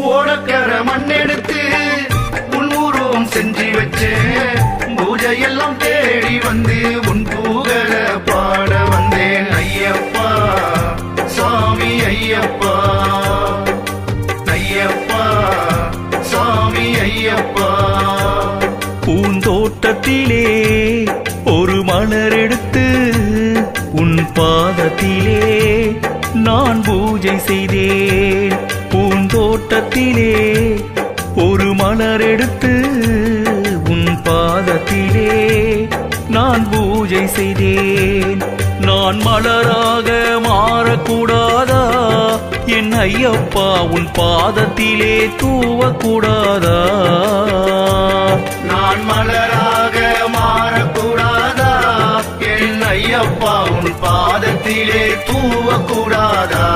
ஓடக்கர மண்ணெடுத்து உன் உருவம் செஞ்சு வச்சேன். பூஜையெல்லாம் தேடி வந்து உன் பூகல பாட வந்தேன். ஐயப்பா சாமி ஐயப்பா, ஐயப்பா சாமி ஐயப்பா. பூந்தோட்டத்திலே ஒரு மலர் எடுத்து உன் பாதத்திலே நான் பூஜை செய்தேன். பூந்தோட்டத்திலே ஒரு மலர் எடுத்து உன் பாதத்திலே நான் பூஜை செய்தேன். நான் மலராக மாறக்கூடாதா என் ஐயப்பா, உன் பாதத்திலே தூவக்கூடாதா? நான் மலராக மாறக்கூடாதா என் ஐயப்பா, உன் பாதத்திலே தூவக்கூடாதா?